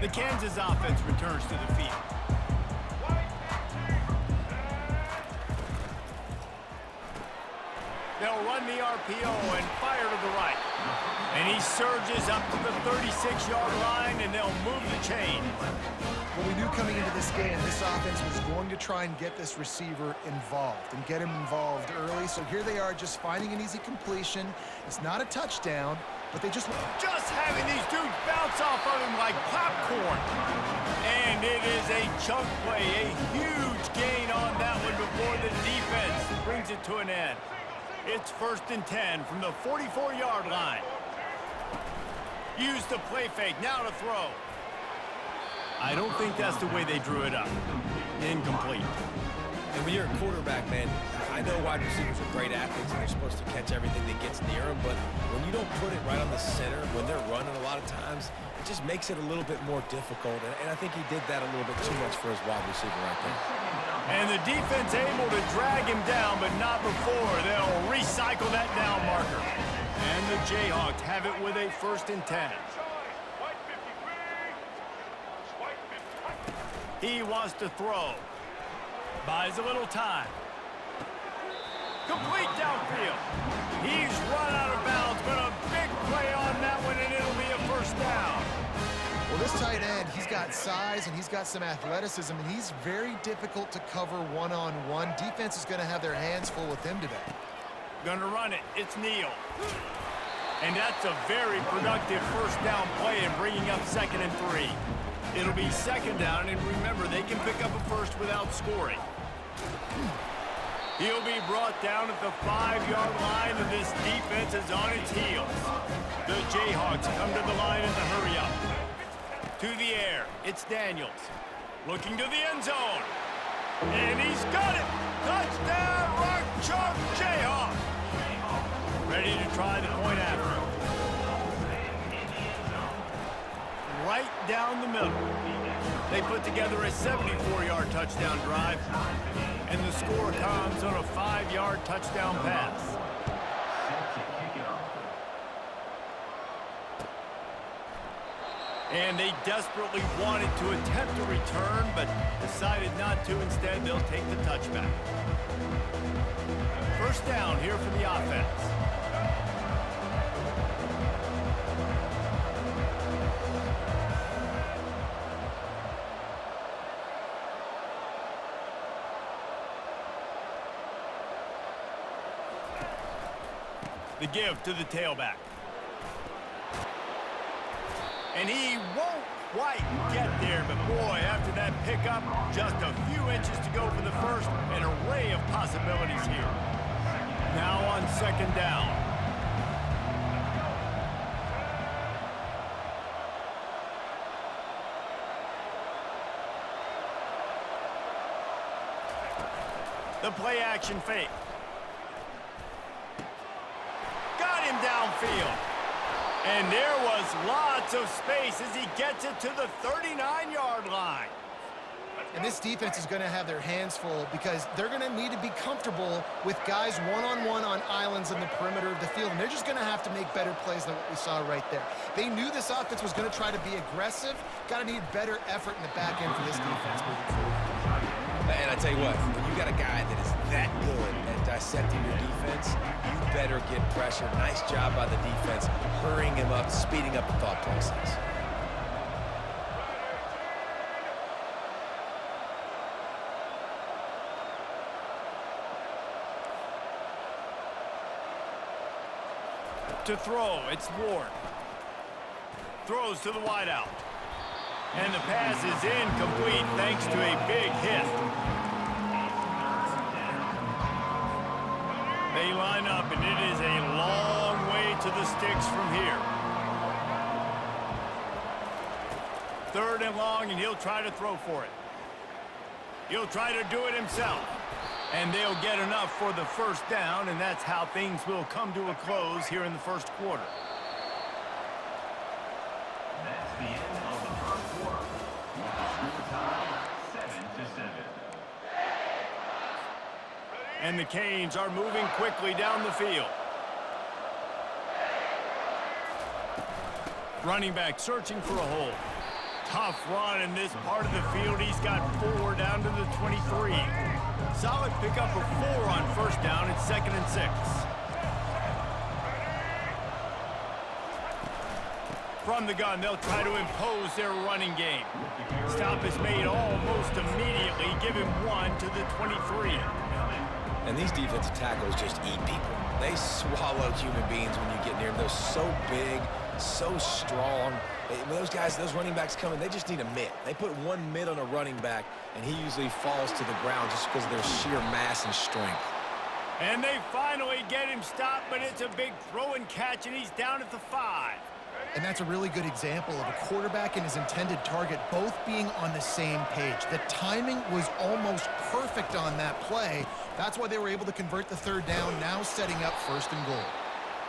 The Kansas offense returns to the field. They'll run the RPO and fire to the right. And he surges up to the 36-yard line, and they'll move the chain. Well, we knew coming into this game, this offense was going to try and get this receiver involved and get him involved early. So here they are just finding an easy completion. It's not a touchdown, but they just having these dudes bounce off of him like popcorn. And it is a chunk play, a huge gain on that one before the defense brings it to an end. It's 1st and 10 from the 44-yard line. Use the play fake, now to throw. I don't think that's the way they drew it up. Incomplete. And when you're a quarterback, man, I know wide receivers are great athletes and they're supposed to catch everything that gets near them, but when you don't put it right on the center, when they're running a lot of times, it just makes it a little bit more difficult. And I think he did that a little bit too much for his wide receiver right there. And the defense able to drag him down, but not before. They'll recycle that down marker. And the Jayhawks have it with a 1st and 10. He wants to throw. Buys a little time. Complete downfield. He's run out of bounds, but a big play on that one, and it'll be a 1st down. Well, this tight end, he's got size and he's got some athleticism, and he's very difficult to cover one-on-one. Defense is going to have their hands full with him today. Gonna run it. It's Neal. And that's a very productive 1st down play and bringing up 2nd and 3. It'll be 2nd down, and remember, they can pick up a 1st without scoring. He'll be brought down at the 5-yard line, and this defense is on its heels. The Jayhawks come to the line in the hurry-up. To the air, it's Daniels. Looking to the end zone. And he's got it! Touchdown, Rock Chalk Jayhawk! Ready to try the point after. Right down the middle. They put together a 74-yard touchdown drive, and the score comes on a 5-yard touchdown pass. And they desperately wanted to attempt a return, but decided not to. Instead, they'll take the touchback. 1st down here for the offense. The give to the tailback. And he won't quite get there, but boy, after that pickup, just a few inches to go for the 1st, an array of possibilities here. Now on 2nd down. The play action fake. Got him downfield. And there was lots of space as he gets it to the 39-yard line. And this defense is going to have their hands full because they're going to need to be comfortable with guys one-on-one on islands in the perimeter of the field. And they're just going to have to make better plays than what we saw right there. They knew this offense was going to try to be aggressive. Got to need better effort in the back end for this defense moving forward. And I tell you what, when you got a guy that is that good at dissecting your defense, you better get pressure. Nice job by the defense, hurrying him up, speeding up the thought process. To throw, it's Ward. Throws to the wideout. And the pass is incomplete thanks to a big hit. They line up, and it is a long way to the sticks from here. 3rd and long, and he'll try to throw for it. He'll try to do it himself. And they'll get enough for the 1st down, and that's how things will come to a close here in the 1st quarter. That's the end of the 1st quarter. Score tie 7-7. And the Canes are moving quickly down the field. Running back searching for a hole. Tough run in this part of the field. He's got 4 down to the 23. Solid pickup of 4 on first down. It's 2nd and 6. From the gun, they'll try to impose their running game. Stop is made almost immediately. Give him 1 to the 23. And these defensive tackles just eat people. They swallow human beings when you get near them. They're so big, so strong. When those guys, those running backs come in, they just need a mitt. They put 1 mitt on a running back, and he usually falls to the ground just because of their sheer mass and strength. And they finally get him stopped, but it's a big throw and catch, and he's down at the 5. And that's a really good example of a quarterback and his intended target both being on the same page. The timing was almost perfect on that play. That's why they were able to convert the 3rd down, now setting up 1st and goal.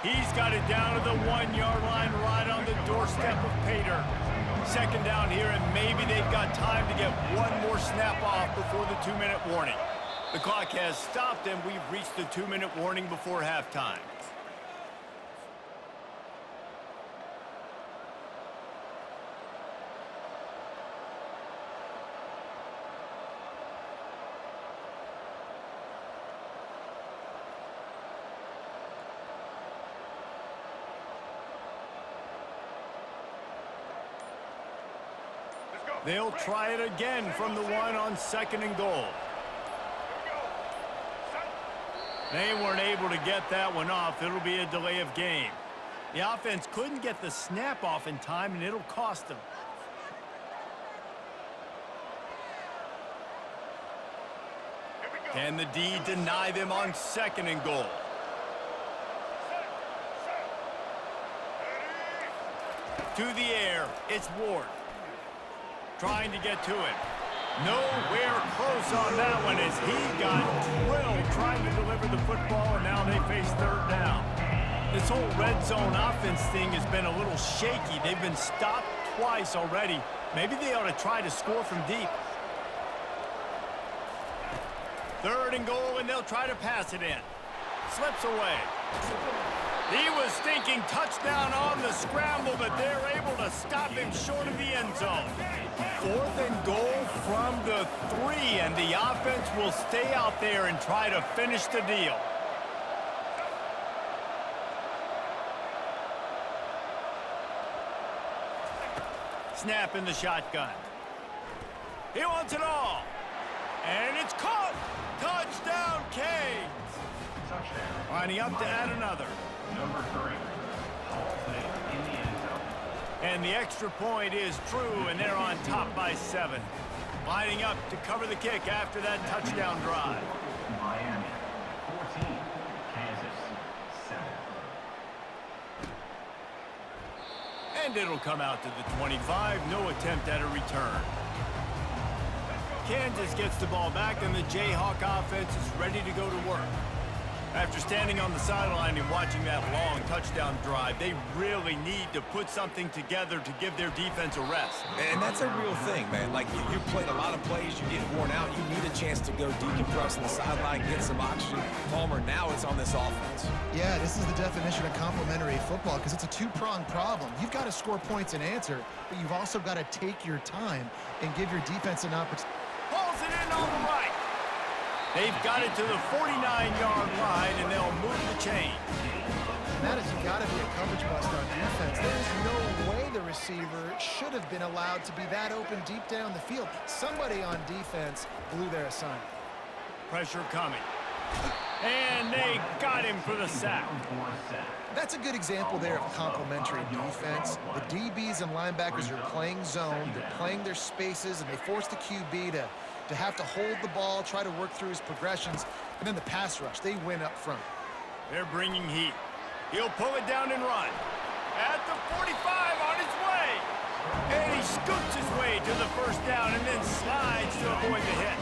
He's got it down to the 1-yard line right on the doorstep of Pater. 2nd down here, and maybe they've got time to get 1 more snap off before the 2-minute warning. The clock has stopped, and we've reached the 2-minute warning before halftime. They'll try it again from the 1 on 2nd and goal. They weren't able to get that one off. It'll be a delay of game. The offense couldn't get the snap off in time, and it'll cost them. Can the D deny them on 2nd and goal? To the air, it's Ward. Trying to get to it. Nowhere close on that one as he got drilled trying to deliver the football, and now they face 3rd down. This whole red zone offense thing has been a little shaky. They've been stopped twice already. Maybe they ought to try to score from deep. 3rd and goal, and they'll try to pass it in. Slips away. He was thinking touchdown on the scramble, but they're able to stop him short of the end zone. 4th and goal from the 3, and the offense will stay out there and try to finish the deal. Snap in the shotgun. He wants it all. And it's caught. Touchdown, Canes. Touchdown. Lining up to add another. Number 3. Halted in the end zone. And the extra point is true, and they're on top by 7. Lining up to cover the kick after that touchdown drive. Miami 14. Kansas 7. And it'll come out to the 25. No attempt at a return. Kansas gets the ball back, and the Jayhawk offense is ready to go to work. After standing on the sideline and watching that long touchdown drive, they really need to put something together to give their defense a rest. And that's a real thing, man. Like, you played a lot of plays, you get worn out, you need a chance to go decompress on the sideline, get some oxygen. Palmer, now it's on this offense. Yeah, this is the definition of complementary football because it's a 2-pronged problem. You've got to score points and answer, but you've also got to take your time and give your defense an opportunity. Pulls it in on the right. They've got it to the 49-yard line, and they'll move the chain. And that has got to be a coverage bust on defense. There's no way the receiver should have been allowed to be that open deep down the field. Somebody on defense blew their assignment. Pressure coming. And they got him for the sack. That's a good example there of complementary defense. The DBs and linebackers are playing zone, they're playing their spaces, and they force the QB to have to hold the ball, try to work through his progressions, and then the pass rush, they win up front. They're bringing heat. He'll pull it down and run. At the 45 on his way. And he scoots his way to the 1st down and then slides to avoid the hit.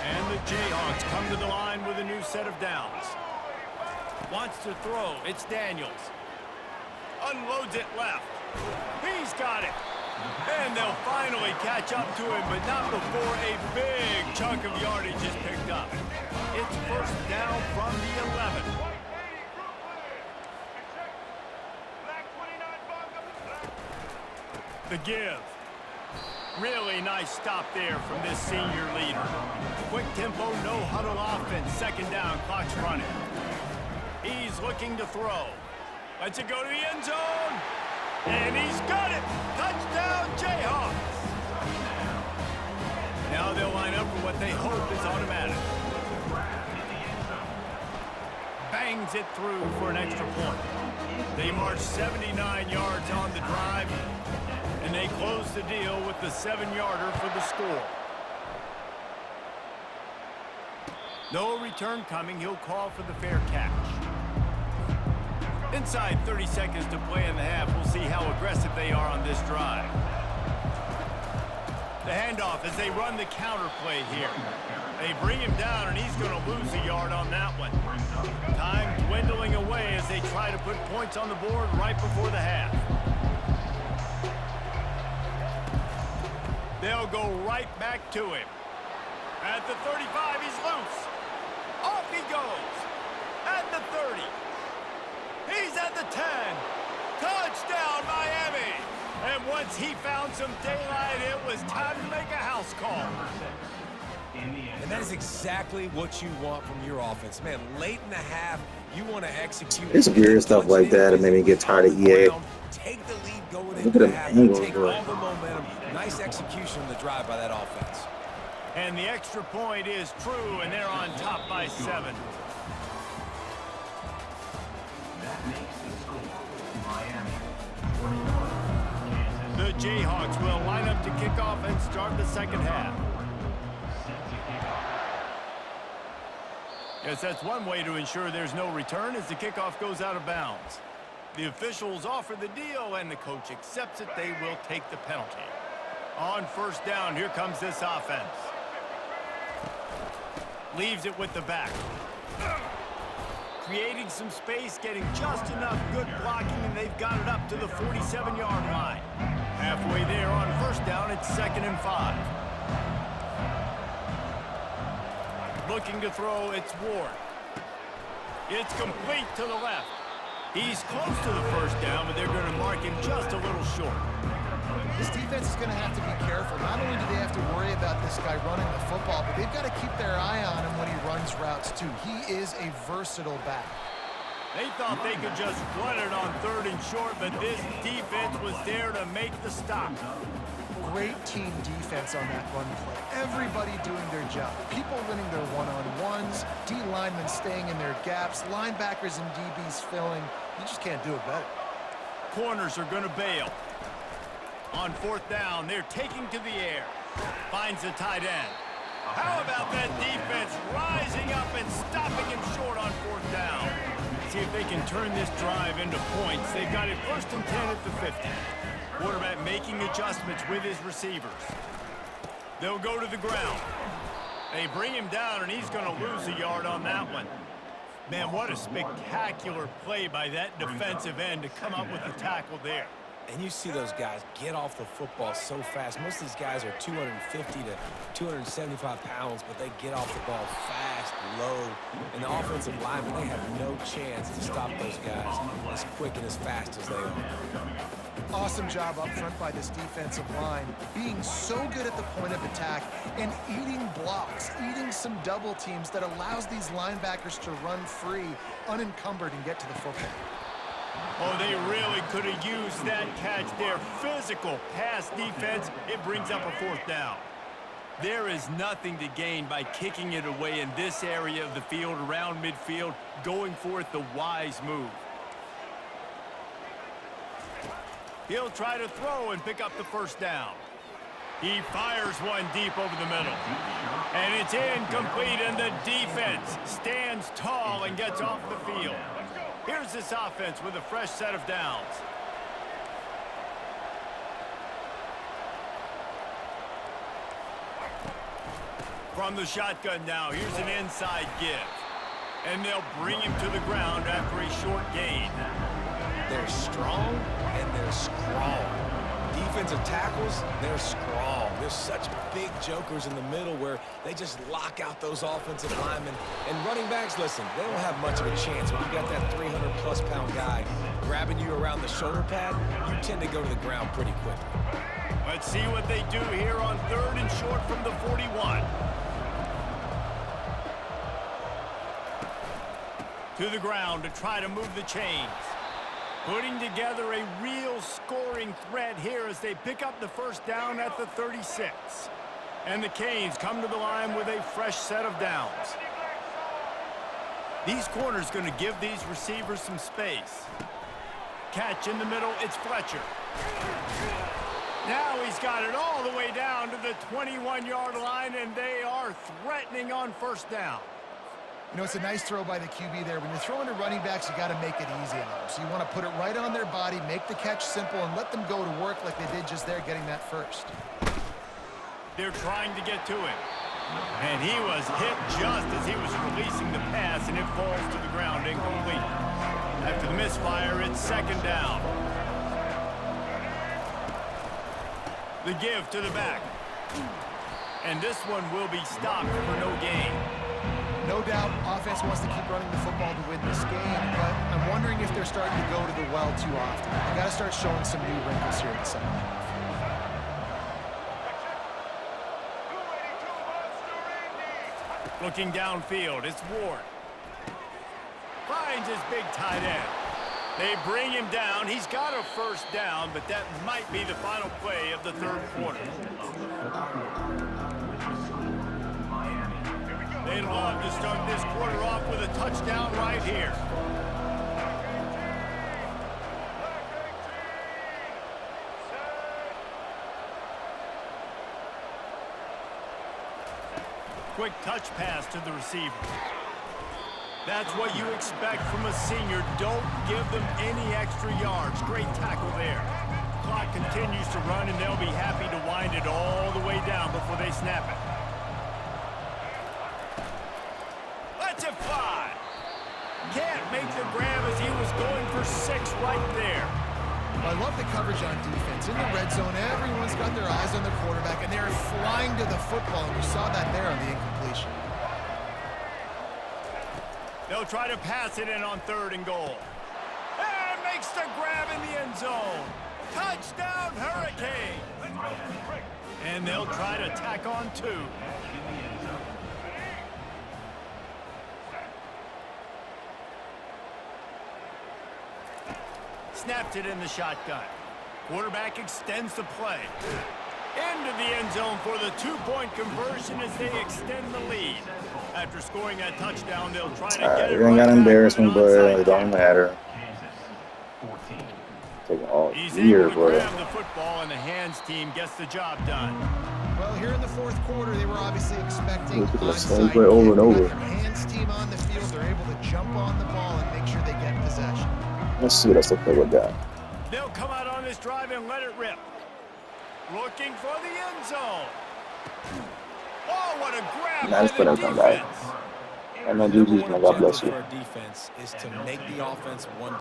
And the Jayhawks come to the line with a new set of downs. Wants to throw. It's Daniels. Unloads it left. He's got it. And they'll finally catch up to him, but not before a big chunk of yardage is picked up. It's 1st down from the 11. The give. Really nice stop there from this senior leader. Quick tempo, no huddle offense. Second down, clock's running. He's looking to throw. Lets it go to the end zone. And he's got it. Touchdown, Jayhawks. Now they'll line up for what they hope is automatic. Bangs it through for an extra point. They march 79 yards on the drive, and they close the deal with the 7-yarder for the score. No return coming. He'll call for the fair catch. Inside 30 seconds to play in the half. We'll see how aggressive they are on this drive. The handoff as they run the counter play here. They bring him down, and he's going to lose a yard on that one. Time dwindling away as they try to put points on the board right before the half. They'll go right back to him. At the 35, he's loose. Off he goes. At the 30. He's at the 10. Touchdown, Miami. And once he found some daylight, it was time to make a house call. And that is exactly what you want from your offense. Man, late in the half, you want to execute. It's weird stuff like that. It made me get tired of EA. Take the lead going Look into at the half. him Take angle. all the momentum. Nice execution on the drive by that offense. And the extra point is true, and they're on top by 7. That makes the score Miami 21, Kansas The Jayhawks will line up to kick off and start the second half. set to kick off. Yes, that's one way to ensure there's no return as the kickoff goes out of bounds. The officials offer the deal, and the coach accepts it. They will take the penalty. On first down, here comes this offense. Leaves it with the back. Creating some space, getting just enough good blocking, and they've got it up to the 47-yard line. Halfway there on first down, it's 2nd and 5. Looking to throw, it's Ward. It's complete to the left. He's close to the first down, but they're going to mark him just a little short. This defense is going to have to be careful. Not only do they have to worry about this guy running the football, but they've got to keep their eye on him when he runs routes, too. He is a versatile back. They thought they could just run it on 3rd and short, but this defense was there to make the stop. Great team defense on that run play. Everybody doing their job. People winning their one-on-ones, D linemen staying in their gaps, linebackers and DBs filling. You just can't do it better. Corners are going to bail. On 4th down, they're taking to the air. Finds the tight end. How about that defense rising up and stopping him short on 4th down? See if they can turn this drive into points. They've got it 1st and 10 at the 50. Quarterback making adjustments with his receivers. They'll go to the ground. They bring him down, and he's going to lose a yard on that one. Man, what a spectacular play by that defensive end to come up with the tackle there. And you see those guys get off the football so fast. Most of these guys are 250 to 275 pounds, but they get off the ball fast, low. And the offensive linemen, they have no chance to stop those guys as quick and as fast as they are. Awesome job up front by this defensive line, being so good at the point of attack and eating blocks, eating some double teams that allows these linebackers to run free, unencumbered, and get to the football. Oh, they really could have used that catch there. Physical pass defense, it brings up a 4th down. There is nothing to gain by kicking it away in this area of the field, around midfield, going for it the wise move. He'll try to throw and pick up the 1st down. He fires one deep over the middle. And it's incomplete, and the defense stands tall and gets off the field. Here's this offense with a fresh set of downs. From the shotgun now, here's an inside give. And they'll bring him to the ground after a short gain. They're strong and they're strong. defensive tackles, they're strong. There's such big jokers in the middle where they just lock out those offensive linemen. And running backs, listen, they don't have much of a chance. When you got that 300-plus pound guy grabbing you around the shoulder pad, you tend to go to the ground pretty quickly. Let's see what they do here on 3rd and short from the 41. To the ground to try to move the chains. Putting together a real scoring threat here as they pick up the first down at the 36. And the Canes come to the line with a fresh set of downs. These corners going to give these receivers some space. Catch in the middle, it's Fletcher. Now he's got it all the way down to the 21-yard line, and they are threatening on first down. You know, it's a nice throw by the QB there. When you're throwing to running backs, you got to make it easy on them. So you want to put it right on their body, make the catch simple, and let them go to work like they did just there, getting that first. They're trying to get to him. And he was hit just as he was releasing the pass, and it falls to the ground incomplete. After the misfire, it's 2nd down. The give to the back. And this one will be stopped for no gain. No doubt, offense wants to keep running the football to win this game, but I'm wondering if they're starting to go to the well too often. They got to start showing some new wrinkles here in the second half. Looking downfield, it's Ward. Finds his big tight end. They bring him down. He's got a first down, but that might be the final play of the 3rd quarter. They'd love to start this quarter off with a touchdown right here. Quick touch pass to the receiver. That's what you expect from a senior. Don't give them any extra yards. Great tackle there. Clock continues to run, and they'll be happy to wind it all the way down before they snap it. Let's it fly. Can't make the grab as he was going for 6 right there. Well, I love the coverage on defense. In the red zone, everyone's got their eyes on the quarterback, and they're flying to the football, and you saw that there on the incompletion. They'll try to pass it in on 3rd and goal. And makes the grab in the end zone. Touchdown, Hurricane. And they'll try to tack on 2. Snapped it in the shotgun. Quarterback extends the play. Into the end zone for the 2-point conversion as they extend the lead. After scoring that touchdown, they'll try to get it You ain't right got back embarrassment, with an but onside it don't kick. matter. Taking all He's years, able to bro. grab the football, and the hands team gets the job done. Well, here in the 4th quarter, they were obviously expecting Look at the onside same kick. play over and They got over. their hands team on the field. They're able to jump on the ball and make sure they get possession. Let's see what else they play with that. They'll come out on this drive and let it rip. Looking for the end zone. Oh, what a grab Nice by play, the come back. defense. And then Number GG's, one man. God bless objective you. for our defense is to make the offense one